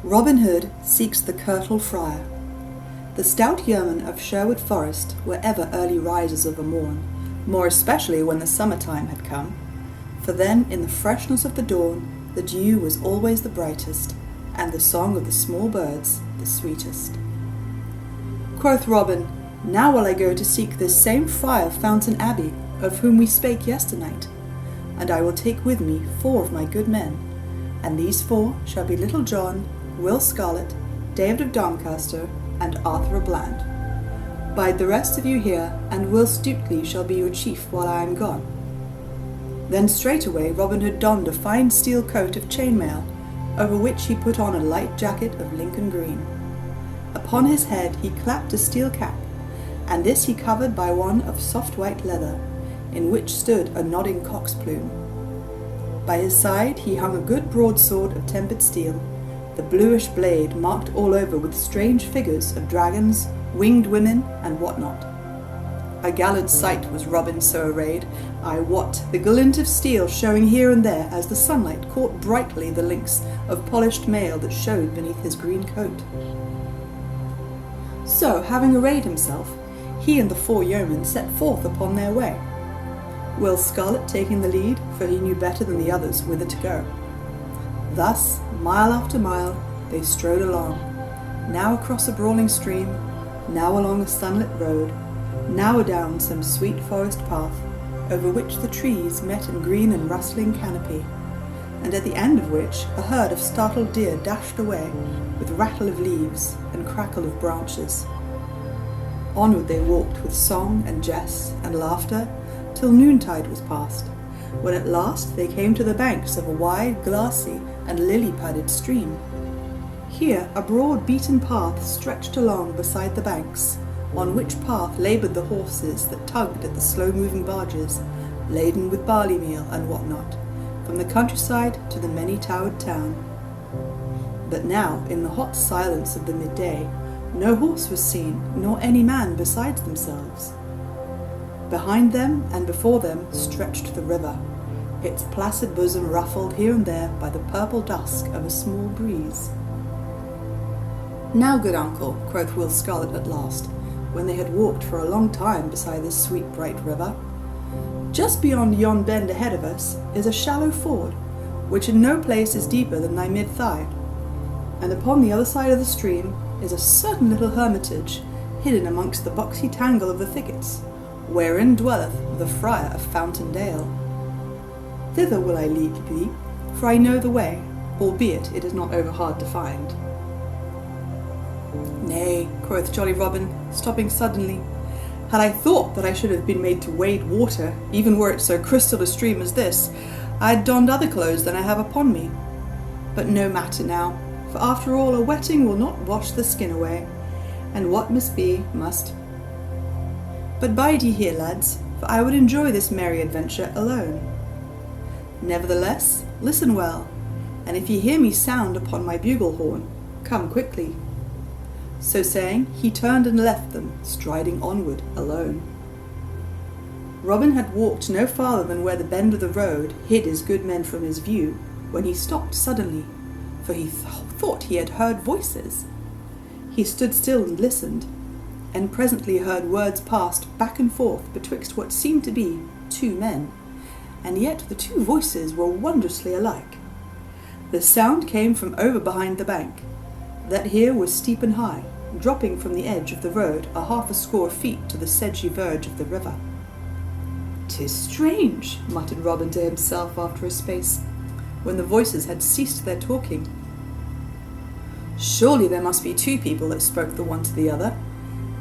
Robin Hood seeks the Curtal Friar. The stout yeomen of Sherwood Forest were ever early risers of a morn, more especially when the summer-time had come, for then in the freshness of the dawn the dew was always the brightest, and the song of the small birds the sweetest. Quoth Robin, "Now will I go to seek this same Friar of Fountain Abbey, of whom we spake yesternight, and I will take with me 4 of my good men, and these 4 shall be Little John, Will Scarlet, David of Doncaster, and Arthur a Bland. Bide the rest of you here, and Will Stutely shall be your chief while I am gone." Then straightway Robin Hood donned a fine steel coat of chainmail, over which he put on a light jacket of Lincoln green. Upon his head he clapped a steel cap, and this he covered by one of soft white leather, in which stood a nodding cock's plume. By his side he hung a good broadsword of tempered steel, the bluish blade marked all over with strange figures of dragons, winged women, and what not. A gallant sight was Robin so arrayed, I wot, the glint of steel showing here and there as the sunlight caught brightly the links of polished mail that showed beneath his green coat. So, having arrayed himself, he and the 4 yeomen set forth upon their way, Will Scarlet taking the lead, for he knew better than the others whither to go. Thus, mile after mile, they strode along, now across a brawling stream, now along a sunlit road, now adown some sweet forest path, over which the trees met in green and rustling canopy, and at the end of which a herd of startled deer dashed away, with rattle of leaves and crackle of branches. Onward they walked with song and jest and laughter, till noontide was past, when at last they came to the banks of a wide, glassy, and lily-padded stream. Here a broad beaten path stretched along beside the banks, on which path laboured the horses that tugged at the slow-moving barges, laden with barley meal and what not, from the countryside to the many-towered town. But now, in the hot silence of the midday, no horse was seen, nor any man besides themselves. Behind them and before them stretched the river, its placid bosom ruffled here and there by the purple dusk of a small breeze. "Now, good uncle," quoth Will Scarlet at last, when they had walked for a long time beside this sweet bright river, "just beyond yon bend ahead of us is a shallow ford, which in no place is deeper than thy mid-thigh, and upon the other side of the stream is a certain little hermitage, hidden amongst the boxy tangle of the thickets, wherein dwelleth the Friar of Fountain Dale. Thither will I lead thee, for I know the way, albeit it is not over hard to find." "Nay," quoth jolly Robin, stopping suddenly, "had I thought that I should have been made to wade water, even were it so crystal a stream as this, I had donned other clothes than I have upon me. But no matter now, for after all a wetting will not wash the skin away, and what must be, must. But bide ye here, lads, for I would enjoy this merry adventure alone. Nevertheless, listen well, and if ye hear me sound upon my bugle horn, come quickly." So saying, he turned and left them, striding onward alone. Robin had walked no farther than where the bend of the road hid his good men from his view, when he stopped suddenly, for he thought he had heard voices. He stood still and listened, and presently heard words passed back and forth betwixt what seemed to be 2 men, and yet the 2 voices were wondrously alike. The sound came from over behind the bank, that here was steep and high, dropping from the edge of the road a 60 feet to the sedgy verge of the river. "'Tis strange," muttered Robin to himself after a space, when the voices had ceased their talking. "Surely there must be 2 people that spoke the one to the other,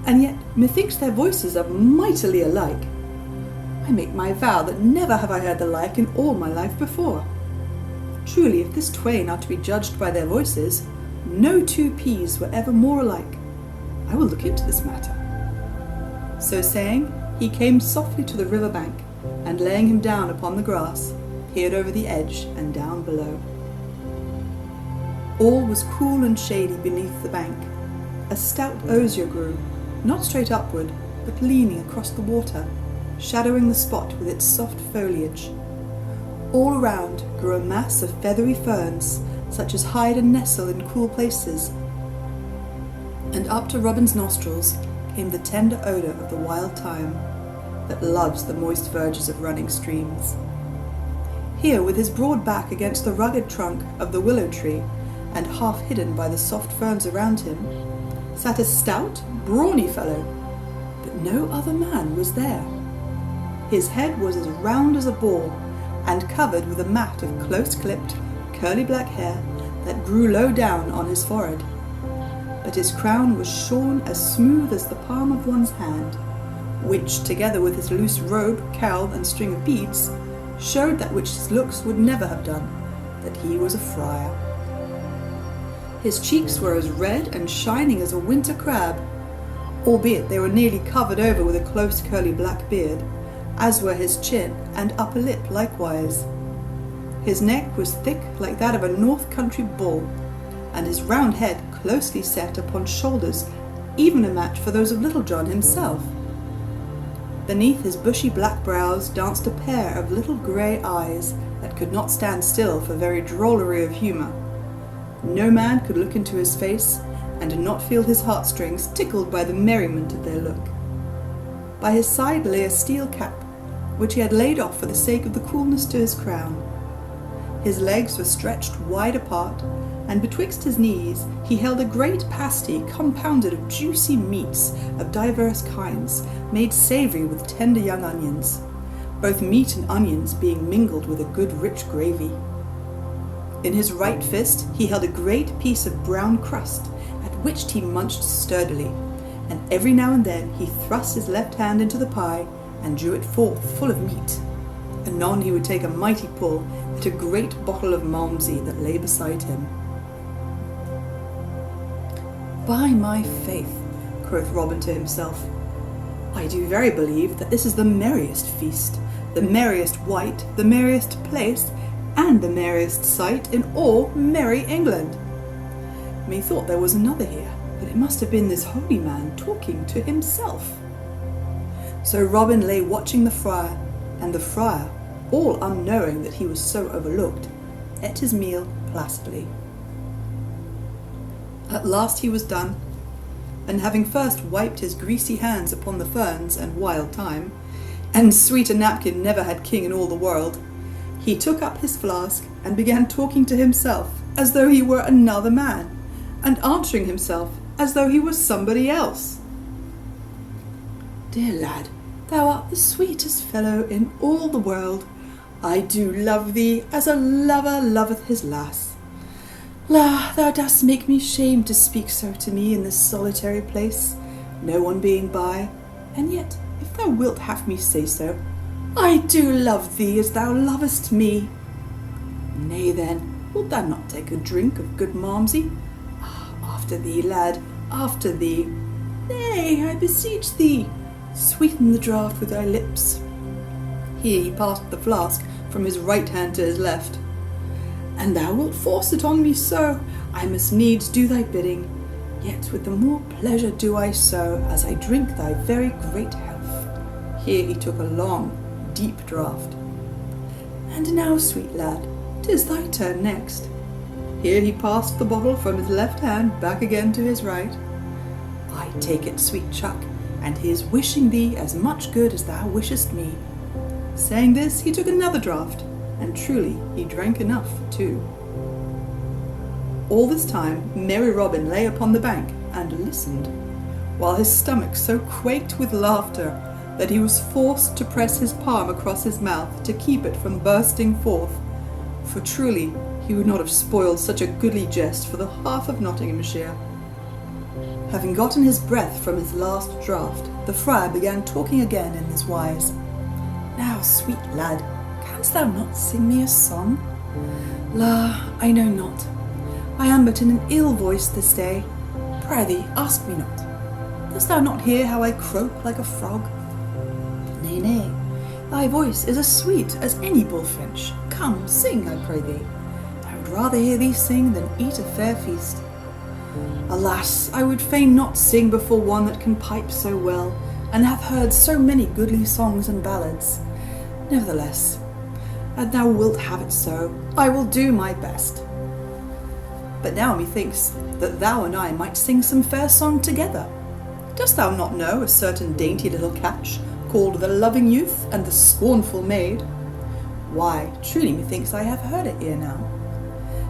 and yet methinks their voices are mightily alike. I make my vow that never have I heard the like in all my life before. Truly, if this twain are to be judged by their voices, no 2 peas were ever more alike. I will look into this matter." So saying, he came softly to the river bank, and laying him down upon the grass, peered over the edge and down below. All was cool and shady beneath the bank. A stout osier grew, not straight upward, but leaning across the water, shadowing the spot with its soft foliage. All around grew a mass of feathery ferns, such as hide and nestle in cool places. And up to Robin's nostrils came the tender odour of the wild thyme that loves the moist verges of running streams. Here, with his broad back against the rugged trunk of the willow tree, and half hidden by the soft ferns around him, sat a stout, brawny fellow, but no other man was there. His head was as round as a ball, and covered with a mat of close-clipped, curly black hair that grew low down on his forehead. But his crown was shorn as smooth as the palm of one's hand, which, together with his loose robe, cowl, and string of beads, showed that which his looks would never have done, that he was a friar. His cheeks were as red and shining as a winter crab, albeit they were nearly covered over with a close curly black beard, as were his chin and upper lip likewise. His neck was thick like that of a north country bull, and his round head closely set upon shoulders even a match for those of Little John himself. Beneath his bushy black brows danced a pair of little grey eyes that could not stand still for very drollery of humour. No man could look into his face and not feel his heartstrings tickled by the merriment of their look. By his side lay a steel cap, which he had laid off for the sake of the coolness to his crown. His legs were stretched wide apart, and betwixt his knees he held a great pasty compounded of juicy meats of divers kinds, made savoury with tender young onions, both meat and onions being mingled with a good rich gravy. In his right fist he held a great piece of brown crust, at which he munched sturdily, and every now and then he thrust his left hand into the pie and drew it forth full of meat. Anon he would take a mighty pull at a great bottle of Malmsey that lay beside him. "By my faith," quoth Robin to himself, "I do very believe that this is the merriest feast, the merriest wight, the merriest place, and the merriest sight in all merry England. Methought there was another here, but it must have been this holy man talking to himself." So Robin lay watching the friar, and the friar, all unknowing that he was so overlooked, ate his meal placidly. At last he was done, and having first wiped his greasy hands upon the ferns and wild thyme, and sweeter napkin never had king in all the world, he took up his flask and began talking to himself as though he were another man, and answering himself as though he was somebody else. "Dear lad, thou art the sweetest fellow in all the world. I do love thee as a lover loveth his lass. La, thou dost make me shame to speak so to me in this solitary place, no one being by, and yet, if thou wilt have me say so, I do love thee as thou lovest me. Nay then, wilt thou not take a drink of good Malmsey? After thee, lad, after thee. Nay, I beseech thee, sweeten the draught with thy lips." Here he passed the flask from his right hand to his left. "And thou wilt force it on me so, I must needs do thy bidding, yet with the more pleasure do I so, as I drink thy very great health." Here he took a long, deep draught. "And now, sweet lad, 'tis thy turn next." Here he passed the bottle from his left hand back again to his right. "I take it, sweet chuck, and here's wishing thee as much good as thou wishest me." Saying this, he took another draught, and truly he drank enough too. All this time merry Robin lay upon the bank and listened, while his stomach so quaked with laughter that he was forced to press his palm across his mouth to keep it from bursting forth, for truly he would not have spoiled such a goodly jest for the half of Nottinghamshire. Having gotten his breath from his last draught, the friar began talking again in this wise. "Now, sweet lad, canst thou not sing me a song?" "La, I know not. I am but in an ill voice this day. Prithee, ask me not. Dost thou not hear how I croak like a frog?" "Nay, nay, thy voice is as sweet as any bullfinch. Come, sing, I pray thee. I would rather hear thee sing than eat a fair feast." "Alas, I would fain not sing before one that can pipe so well, and hath heard so many goodly songs and ballads. Nevertheless, an thou wilt have it so, I will do my best." But now methinks that thou and I might sing some fair song together. Dost thou not know a certain dainty little catch, called the loving youth and the scornful maid? Why, truly methinks I have heard it ere now.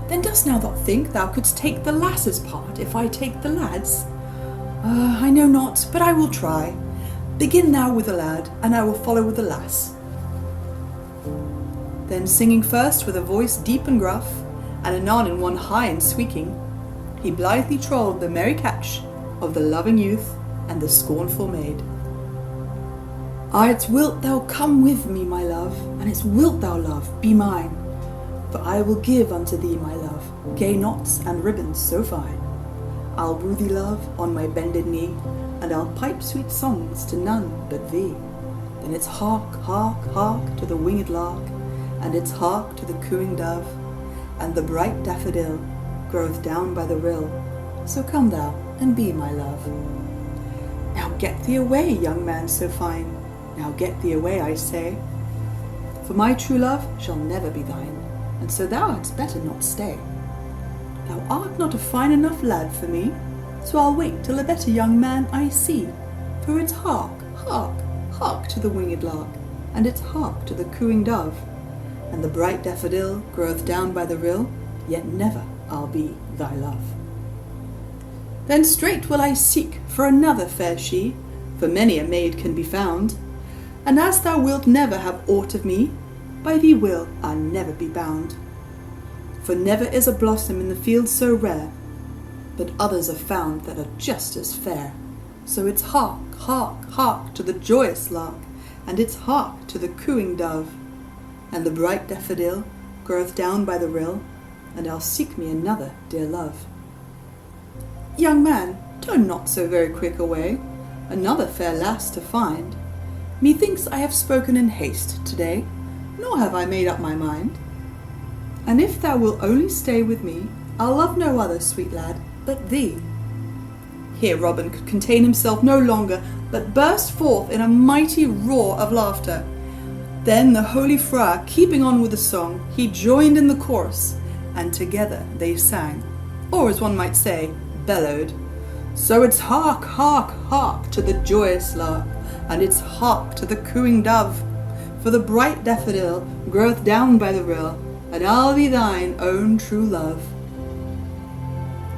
Then dost now thou think thou couldst take the lass's part, if I take the lad's? I know not, but I will try. Begin thou with the lad, and I will follow with the lass. Then singing first with a voice deep and gruff, and anon in one high and squeaking, he blithely trolled the merry catch of the loving youth and the scornful maid. It's wilt thou come with me, my love, and it's wilt thou, love, be mine, for I will give unto thee, my love, gay knots and ribbons so fine. I'll woo thee, love, on my bended knee, and I'll pipe sweet songs to none but thee. Then it's hark, hark, hark to the winged lark, and it's hark to the cooing dove, and the bright daffodil groweth down by the rill. So come thou and be my love. Now get thee away, young man so fine. Now get thee away, I say. For my true love shall never be thine, and so thou hadst better not stay. Thou art not a fine enough lad for me, so I'll wait till a better young man I see. For it's hark, hark, hark to the winged lark, and it's hark to the cooing dove, and the bright daffodil groweth down by the rill, yet never I'll be thy love. Then straight will I seek for another fair she, for many a maid can be found, and as thou wilt never have aught of me, by thee will I never be bound. For never is a blossom in the field so rare, but others are found that are just as fair. So it's hark, hark, hark to the joyous lark, and it's hark to the cooing dove, and the bright daffodil groweth down by the rill, and I'll seek me another dear love. Young man, turn not so very quick away, another fair lass to find. Methinks I have spoken in haste today, nor have I made up my mind. And if thou wilt only stay with me, I'll love no other, sweet lad, but thee. Here Robin could contain himself no longer, but burst forth in a mighty roar of laughter. Then the holy friar, keeping on with the song, he joined in the chorus, and together they sang, or as one might say, bellowed. So it's hark, hark, hark to the joyous lark, and it's hark to the cooing dove, for the bright daffodil groweth down by the rill, and I'll be thine own true love.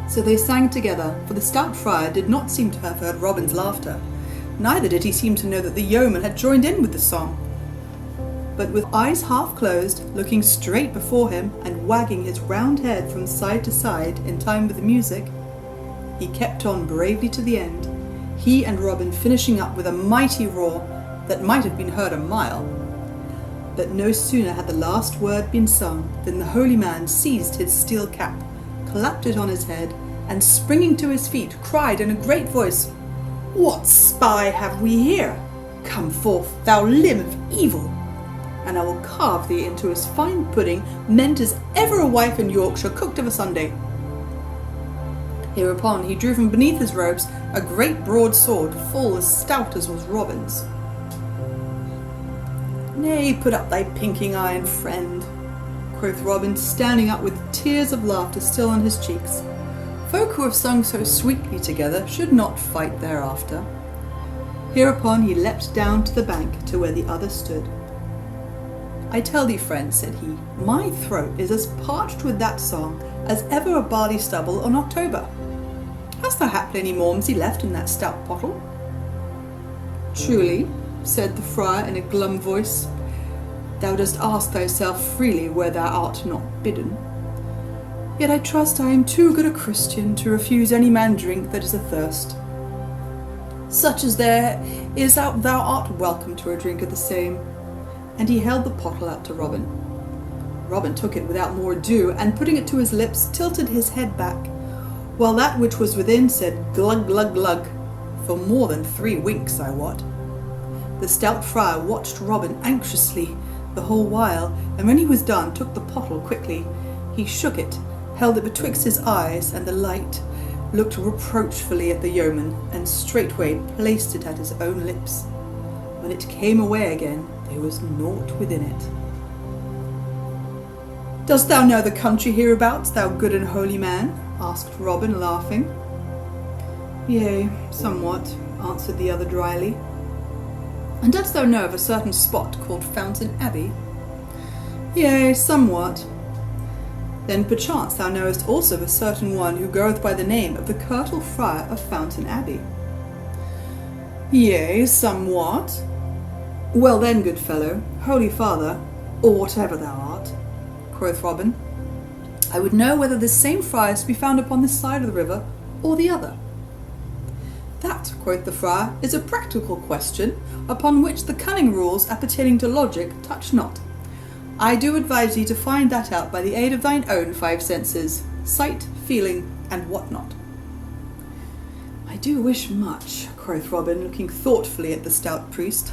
So they sang together, for the stout friar did not seem to have heard Robin's laughter, neither did he seem to know that the yeoman had joined in with the song. But with eyes half closed, looking straight before him, and wagging his round head from side to side in time with the music, he kept on bravely to the end, he and Robin finishing up with a mighty roar that might have been heard a mile. But no sooner had the last word been sung than the holy man seized his steel cap, clapped it on his head, and springing to his feet, cried in a great voice, "What spy have we here? Come forth, thou limb of evil, and I will carve thee into as fine pudding meant as ever a wife in Yorkshire cooked of a Sunday." Hereupon he drew from beneath his robes a great broad sword, full as stout as was Robin's. "Nay, put up thy pinking iron, friend," quoth Robin, standing up with tears of laughter still on his cheeks. "Folk who have sung so sweetly together should not fight thereafter." Hereupon he leapt down to the bank to where the other stood. "I tell thee, friend," said he, "my throat is as parched with that song as ever a barley stubble on October. Hast thou haply any Malmsey left in that stout pottle?" "Truly," said the friar in a glum voice, "thou dost ask thyself freely where thou art not bidden. Yet I trust I am too good a Christian to refuse any man drink that is athirst. Such as there is out, thou art welcome to a drink of the same." And he held the pottle out to Robin. Robin took it without more ado, and putting it to his lips, tilted his head back, while that which was within said glug, glug, glug, for more than 3 winks, I wot. The stout friar watched Robin anxiously the whole while, and when he was done, took the pottle quickly. He shook it, held it betwixt his eyes and the light, looked reproachfully at the yeoman, and straightway placed it at his own lips. When it came away again, there was naught within it. Dost thou know the country hereabouts, thou good and holy man? Asked Robin, laughing. Yea, somewhat, answered the other dryly. And dost thou know of a certain spot called Fountain Abbey? Yea, somewhat. Then perchance thou knowest also of a certain one who goeth by the name of the Curtal Friar of Fountain Abbey. Yea, somewhat. Well then, good fellow, holy father, or whatever thou art, quoth Robin, I would know whether this same friar is to be found upon this side of the river or the other. That, quoth the friar, is a practical question, upon which the cunning rules appertaining to logic touch not. I do advise thee to find that out by the aid of thine own 5 senses, sight, feeling, and what not. I do wish much, quoth Robin, looking thoughtfully at the stout priest,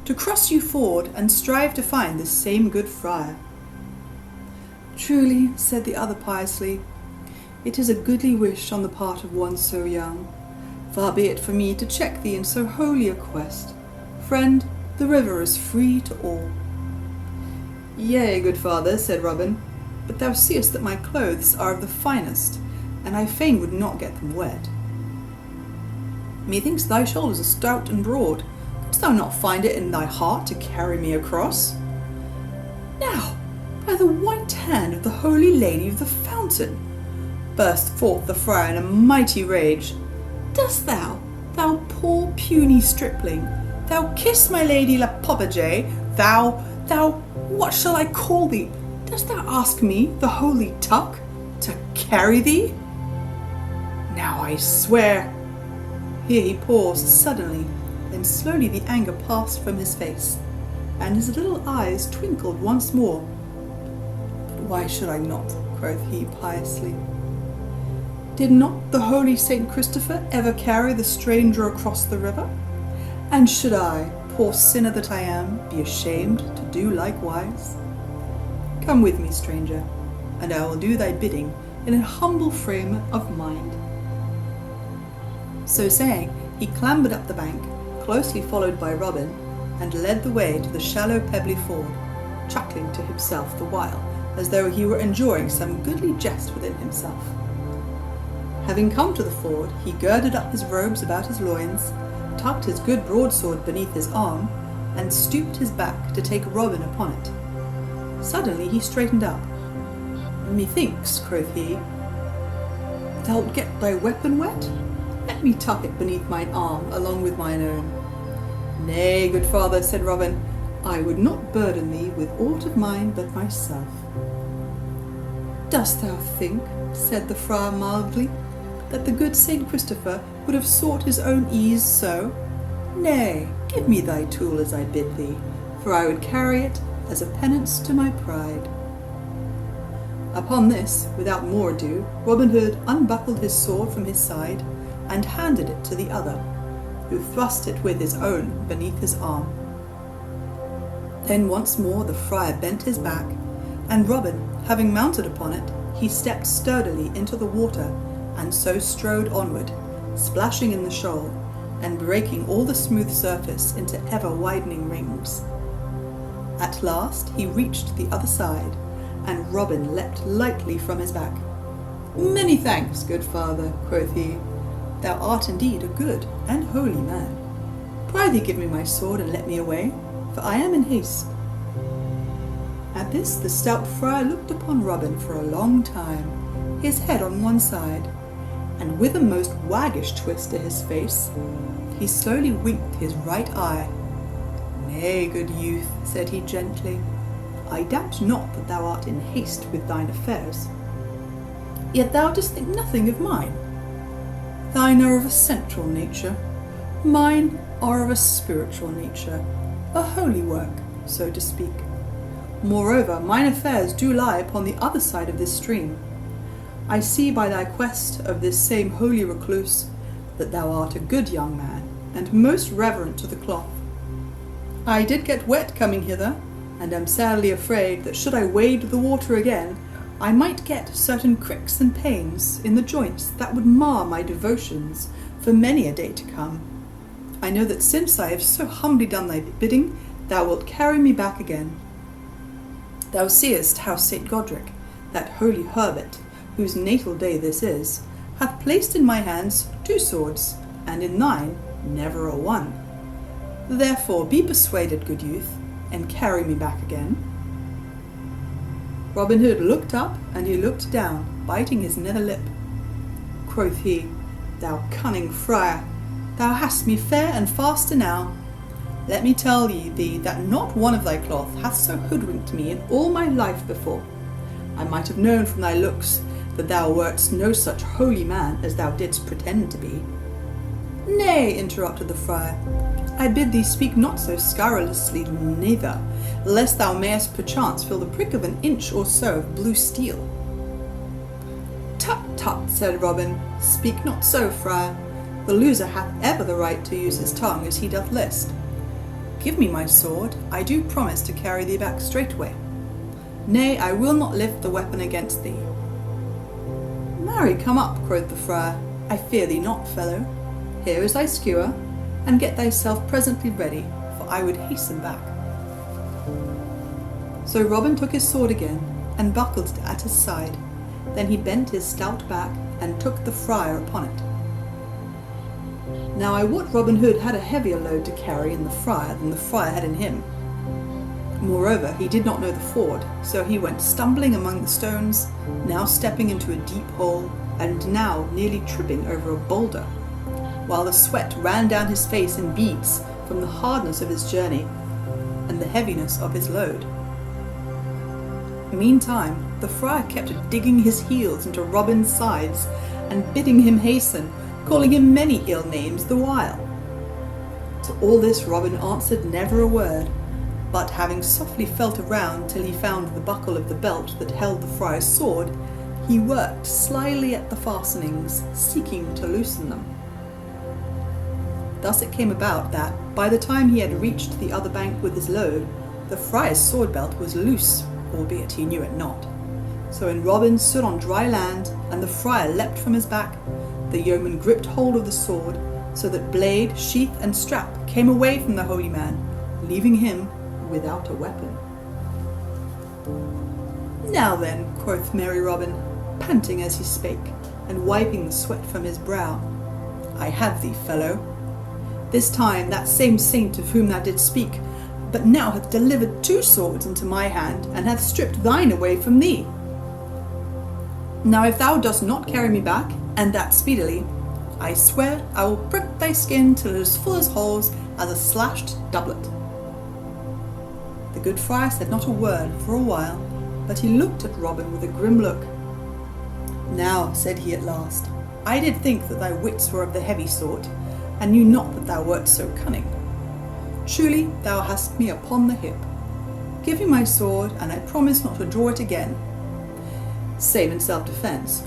to cross you ford and strive to find this same good friar. Truly, said the other piously, it is a goodly wish on the part of one so young. Far be it for me to check thee in so holy a quest. Friend, the river is free to all. Yea, good father, said Robin, but thou seest that my clothes are of the finest, and I fain would not get them wet. Methinks thy shoulders are stout and broad. Couldst thou not find it in thy heart to carry me across? Now, by the white hand of the Holy Lady of the Fountain, burst forth the friar in a mighty rage, dost thou, thou poor puny stripling, thou kiss my lady La Popinjay, thou, what shall I call thee? Dost thou ask me, the holy tuck, to carry thee? Now I swear. Here he paused suddenly, then slowly the anger passed from his face, and his little eyes twinkled once more. But why should I not? Quoth he piously. Did not the holy Saint Christopher ever carry the stranger across the river? And should I, poor sinner that I am, be ashamed to do likewise? Come with me, stranger, and I will do thy bidding in an humble frame of mind. So saying, he clambered up the bank, closely followed by Robin, and led the way to the shallow pebbly ford, chuckling to himself the while, as though he were enjoying some goodly jest within himself. Having come to the ford, he girded up his robes about his loins, tucked his good broadsword beneath his arm, and stooped his back to take Robin upon it. Suddenly he straightened up. Methinks, quoth he, thou'lt get thy weapon wet? Let me tuck it beneath mine arm along with mine own. Nay, good father, said Robin, I would not burden thee with aught of mine but myself. Dost thou think, said the friar mildly, that the good Saint Christopher would have sought his own ease so? Nay, give me thy tool as I bid thee, for I would carry it as a penance to my pride. Upon this, without more ado, Robin Hood unbuckled his sword from his side, and handed it to the other, who thrust it with his own beneath his arm. Then once more the friar bent his back, and Robin, having mounted upon it, he stepped sturdily into the water, and so strode onward, splashing in the shoal, and breaking all the smooth surface into ever-widening rings. At last he reached the other side, and Robin leapt lightly from his back. Many thanks, good father, quoth he. Thou art indeed a good and holy man. Prithee give me my sword and let me away, for I am in haste. At this the stout friar looked upon Robin for a long time, his head on one side, and with a most waggish twist to his face, he slowly winked his right eye. Nay, good youth, said he gently, I doubt not that thou art in haste with thine affairs. Yet thou dost think nothing of mine. Thine are of a central nature, mine are of a spiritual nature, a holy work, so to speak. Moreover, mine affairs do lie upon the other side of this stream. I see by thy quest of this same holy recluse that thou art a good young man, and most reverent to the cloth. I did get wet coming hither, and am sadly afraid that should I wade the water again, I might get certain cricks and pains in the joints that would mar my devotions for many a day to come. I know that since I have so humbly done thy bidding, thou wilt carry me back again. Thou seest how St. Godric, that holy hermit, whose natal day this is, hath placed in my hands 2 swords, and in thine never a one. Therefore be persuaded, good youth, and carry me back again. Robin Hood looked up, and he looked down, biting his nether lip. Quoth he, Thou cunning friar, thou hast me fair and fast enow. Let me tell thee that not one of thy cloth hath so hoodwinked me in all my life before. I might have known from thy looks that thou wert no such holy man as thou didst pretend to be. Nay, interrupted the friar, I bid thee speak not so scurrilously neither, lest thou mayest perchance feel the prick of an inch or so of blue steel. Tut, tut, said Robin, speak not so, friar. The loser hath ever the right to use his tongue as he doth list. Give me my sword, I do promise to carry thee back straightway. Nay, I will not lift the weapon against thee. Marry, come up, quoth the friar, I fear thee not, fellow. Here is thy skewer, and get thyself presently ready, for I would hasten back. So Robin took his sword again, and buckled it at his side. Then he bent his stout back, and took the friar upon it. Now I wot Robin Hood had a heavier load to carry in the friar than the friar had in him. Moreover, he did not know the ford, so he went stumbling among the stones, now stepping into a deep hole, and now nearly tripping over a boulder, while the sweat ran down his face in beads from the hardness of his journey and the heaviness of his load. Meantime, the friar kept digging his heels into Robin's sides and bidding him hasten, calling him many ill names the while. To all this Robin answered never a word, but having softly felt around till he found the buckle of the belt that held the friar's sword, he worked slyly at the fastenings, seeking to loosen them. Thus it came about that, by the time he had reached the other bank with his load, the friar's sword belt was loose, albeit he knew it not. So when Robin stood on dry land, and the friar leapt from his back, the yeoman gripped hold of the sword, so that blade, sheath, and strap came away from the holy man, leaving him without a weapon. Now then, quoth merry Robin, panting as he spake, and wiping the sweat from his brow, I have thee, fellow. This time that same saint of whom thou didst speak, but now hath delivered 2 swords into my hand, and hath stripped thine away from thee. Now if thou dost not carry me back, and that speedily, I swear I will prick thy skin till it is full as holes as a slashed doublet. The good friar said not a word for a while, but he looked at Robin with a grim look. Now, said he at last, I did think that thy wits were of the heavy sort, and knew not that thou wert so cunning. Truly thou hast me upon the hip. Give me my sword, and I promise not to draw it again, save in self-defence.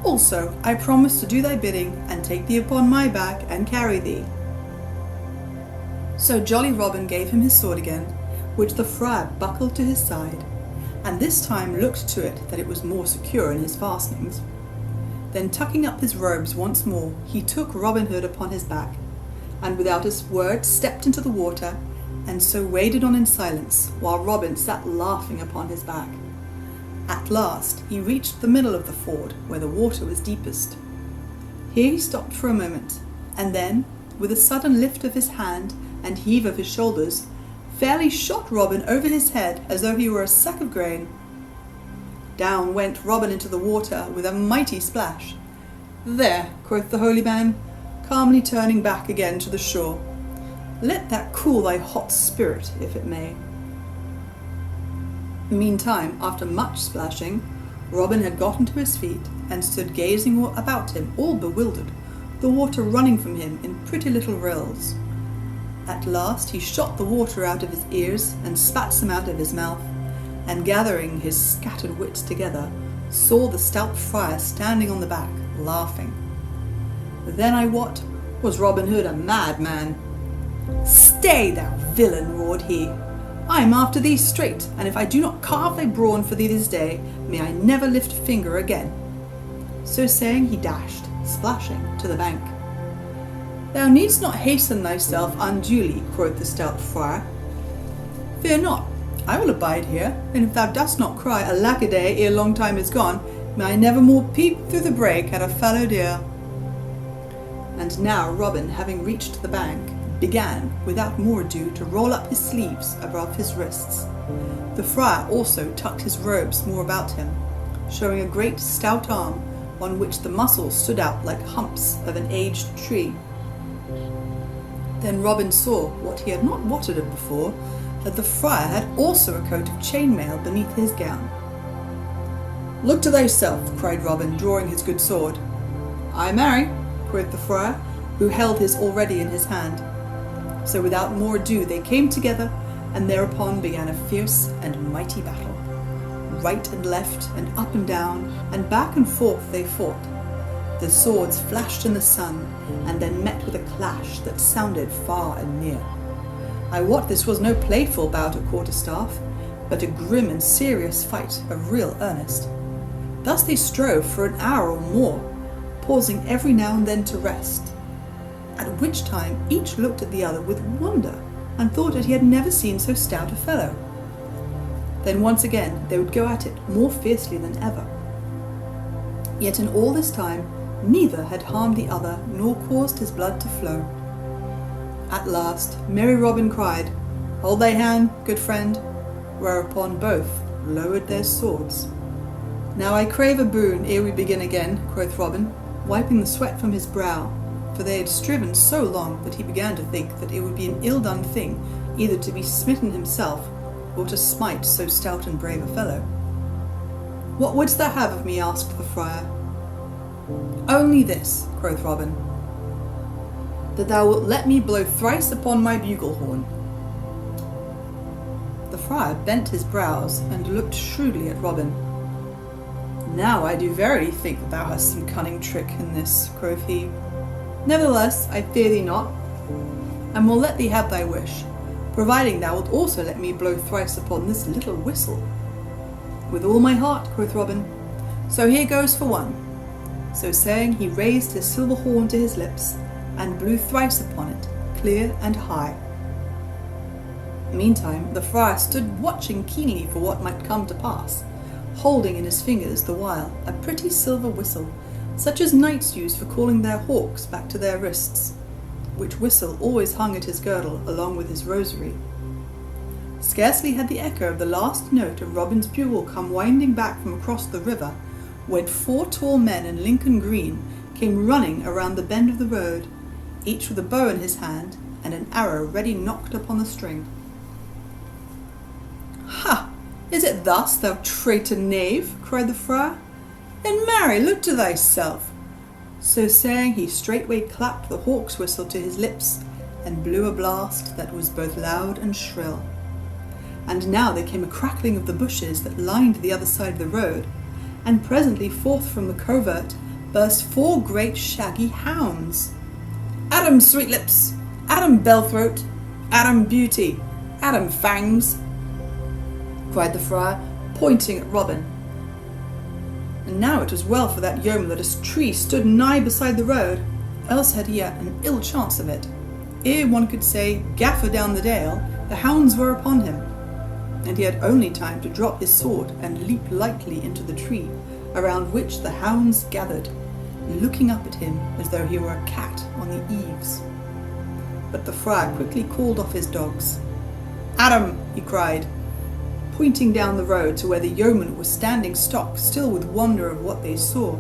Also, I promise to do thy bidding, and take thee upon my back, and carry thee. So jolly Robin gave him his sword again, which the friar buckled to his side, and this time looked to it that it was more secure in his fastenings. Then tucking up his robes once more, he took Robin Hood upon his back, and without a word stepped into the water, and so waded on in silence, while Robin sat laughing upon his back. At last he reached the middle of the ford, where the water was deepest. Here he stopped for a moment, and then, with a sudden lift of his hand and heave of his shoulders, fairly shot Robin over his head as though he were a sack of grain. Down went Robin into the water with a mighty splash. There, quoth the holy man, calmly turning back again to the shore. Let that cool thy hot spirit, if it may. Meantime, after much splashing, Robin had gotten to his feet and stood gazing about him, all bewildered, the water running from him in pretty little rills. At last he shot the water out of his ears and spat some out of his mouth, and gathering his scattered wits together, saw the stout friar standing on the back, laughing. Then I wot, was Robin Hood a madman. Stay, thou villain, roared he. I am after thee straight, and if I do not carve thy brawn for thee this day, may I never lift finger again. So saying, he dashed, splashing, to the bank. Thou needst not hasten thyself unduly, quoth the stout friar. Fear not, I will abide here, and if thou dost not cry, Alack-a-day, ere long time is gone, may I never more peep through the brake at a fallow deer. And now Robin, having reached the bank, began, without more ado, to roll up his sleeves above his wrists. The friar also tucked his robes more about him, showing a great stout arm on which the muscles stood out like humps of an aged tree. Then Robin saw, what he had not wotted of before, that the friar had also a coat of chainmail beneath his gown. "Look to thyself," cried Robin, drawing his good sword. "Ay, marry," quoth the friar, who held his already in his hand. So without more ado they came together, and thereupon began a fierce and mighty battle. Right and left, and up and down, and back and forth they fought. The swords flashed in the sun, and then met with a clash that sounded far and near. I wot this was no playful bout at quarterstaff, but a grim and serious fight of real earnest. Thus they strove for an hour or more, pausing every now and then to rest, at which time each looked at the other with wonder, and thought that he had never seen so stout a fellow. Then once again they would go at it more fiercely than ever. Yet in all this time neither had harmed the other, nor caused his blood to flow. At last merry Robin cried, "Hold thy hand, good friend," whereupon both lowered their swords. "Now I crave a boon ere we begin again," quoth Robin, wiping the sweat from his brow, for they had striven so long that he began to think that it would be an ill-done thing either to be smitten himself or to smite so stout and brave a fellow. "What wouldst thou have of me?" asked the friar. "Only this," quoth Robin, "that thou wilt let me blow thrice upon my bugle horn." The friar bent his brows and looked shrewdly at Robin. "Now I do verily think that thou hast some cunning trick in this," quoth he. "Nevertheless, I fear thee not, and will let thee have thy wish, providing thou wilt also let me blow thrice upon this little whistle." "With all my heart," quoth Robin. "So here goes for one." So saying, he raised his silver horn to his lips, and blew thrice upon it, clear and high. Meantime the friar stood watching keenly for what might come to pass, holding in his fingers the while a pretty silver whistle, such as knights use for calling their hawks back to their wrists, which whistle always hung at his girdle along with his rosary. Scarcely had the echo of the last note of Robin's bugle come winding back from across the river, when 4 tall men in Lincoln green came running around the bend of the road, each with a bow in his hand and an arrow ready nocked upon the string. "Ha! Is it thus, thou traitor knave?" cried the friar. "Then marry, look to thyself." So saying, he straightway clapped the hawk's whistle to his lips, and blew a blast that was both loud and shrill. And now there came a crackling of the bushes that lined the other side of the road, and presently forth from the covert burst 4 great shaggy hounds. "Adam Sweetlips! Adam Bellthroat! Adam Beauty! Adam Fangs!" cried the friar, pointing at Robin. And now it was well for that yeoman that a tree stood nigh beside the road, else had he an ill chance of it. Ere one could say "Gaffer down the dale," the hounds were upon him, and he had only time to drop his sword and leap lightly into the tree, around which the hounds gathered, looking up at him as though he were a cat on the eaves. But the friar quickly called off his dogs. "Adam!" he cried, pointing down the road to where the yeoman was standing stock, still with wonder of what they saw.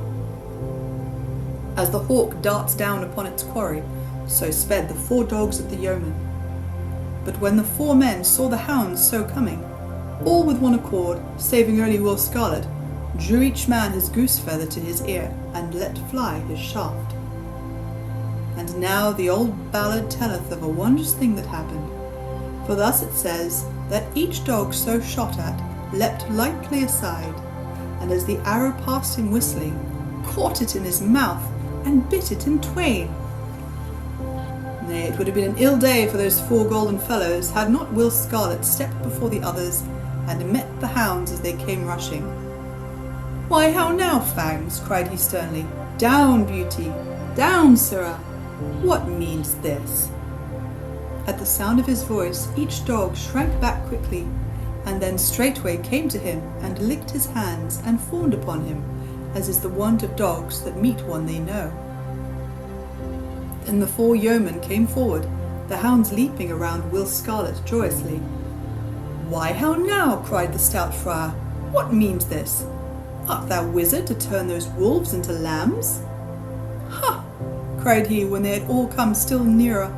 As the hawk darts down upon its quarry, so sped the 4 dogs at the yeoman. But when the 4 men saw the hounds so coming, all with one accord, saving only Will Scarlet, drew each man his goose feather to his ear, and let fly his shaft. And now the old ballad telleth of a wondrous thing that happened, for thus it says, that each dog so shot at leapt lightly aside, and as the arrow passed him whistling, caught it in his mouth, and bit it in twain. Nay, it would have been an ill day for those 4 golden fellows, had not Will Scarlet stepped before the others, and met the hounds as they came rushing. "Why, how now, Fangs?" cried he sternly. "Down, Beauty! Down, sirrah! What means this?" At the sound of his voice, each dog shrank back quickly, and then straightway came to him and licked his hands and fawned upon him, as is the wont of dogs that meet one they know. Then the 4 yeomen came forward, the hounds leaping around Will Scarlet joyously. "Why, how now?" cried the stout friar. "What means this? Art thou wizard to turn those wolves into lambs?" "Ha!" cried he, when they had all come still nearer.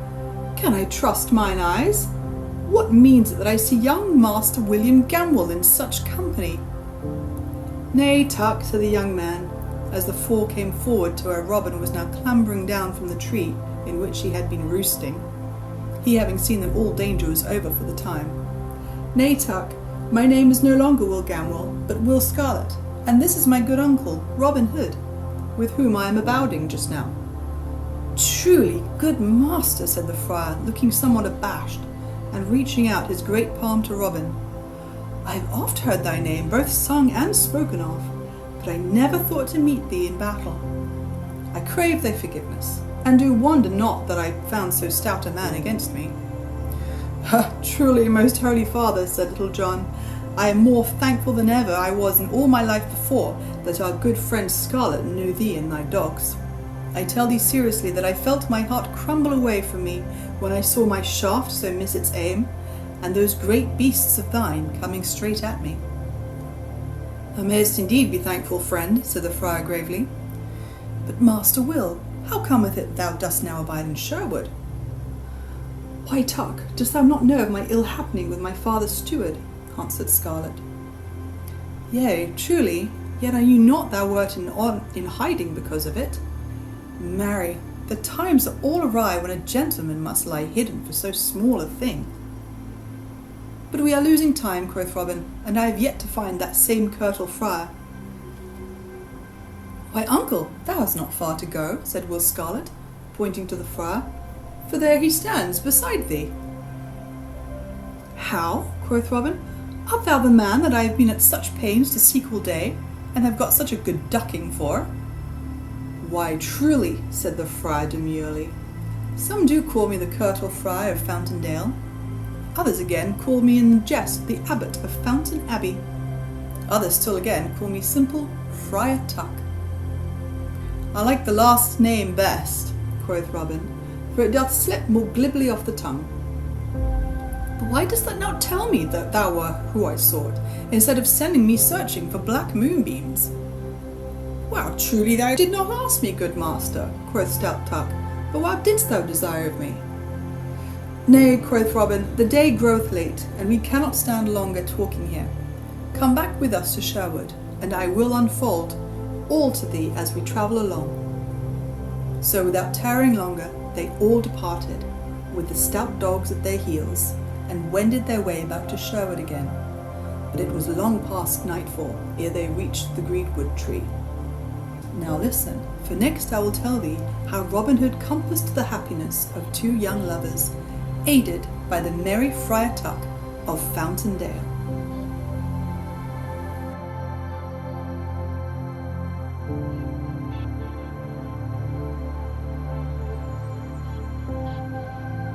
"Can I trust mine eyes? What means it that I see young Master William Gamwell in such company?" "Nay, Tuck," said the young man, as the 4 came forward to where Robin was now clambering down from the tree in which he had been roosting, he having seen that all danger was over for the time. "Nay, Tuck, my name is no longer Will Gamwell, but Will Scarlet, and this is my good uncle, Robin Hood, with whom I am abounding just now." "Truly, good master," said the friar, looking somewhat abashed, and reaching out his great palm to Robin. "I have oft heard thy name, both sung and spoken of, but I never thought to meet thee in battle. I crave thy forgiveness, and do wonder not that I found so stout a man against me." "Truly, most holy father," said Little John, "I am more thankful than ever I was in all my life before that our good friend Scarlet knew thee and thy dogs. I tell thee seriously that I felt my heart crumble away from me when I saw my shaft so miss its aim, and those great beasts of thine coming straight at me." "Thou mayest indeed be thankful, friend," said the friar gravely. "But Master Will, how cometh it thou dost now abide in Sherwood?" "Why, Tuck, dost thou not know of my ill happening with my father's steward?" answered Scarlet. "Yea, truly, yet I knew not thou wert in hiding because of it. Marry, the times are all awry when a gentleman must lie hidden for so small a thing." "But we are losing time," quoth Robin, "and I have yet to find that same Curtal friar." "Why, uncle, thou hast not far to go," said Will Scarlet, pointing to the friar, "for there he stands beside thee." "How?" quoth Robin. "Art thou the man that I have been at such pains to seek all day, and have got such a good ducking for?" "Why, truly," said the friar demurely. "Some do call me the Curtal Friar of Fountaindale. Others again call me in jest the Abbot of Fountain Abbey. Others still again call me simple Friar Tuck." "I like the last name best," quoth Robin, "for it doth slip more glibly off the tongue. But why dost thou not tell me that thou were who I sought, instead of sending me searching for black moonbeams?" "Well, truly thou did not ask me, good master," quoth stout Tuck, "but what didst thou desire of me?" "Nay," quoth Robin, "the day groweth late, and we cannot stand longer talking here. Come back with us to Sherwood, and I will unfold all to thee as we travel along." So without tarrying longer, they all departed, with the stout dogs at their heels, and wended their way back to Sherwood again. But it was long past nightfall ere they reached the greenwood tree. Now listen, for next I will tell thee how Robin Hood compassed the happiness of 2 young lovers, aided by the merry Friar Tuck of Fountaindale.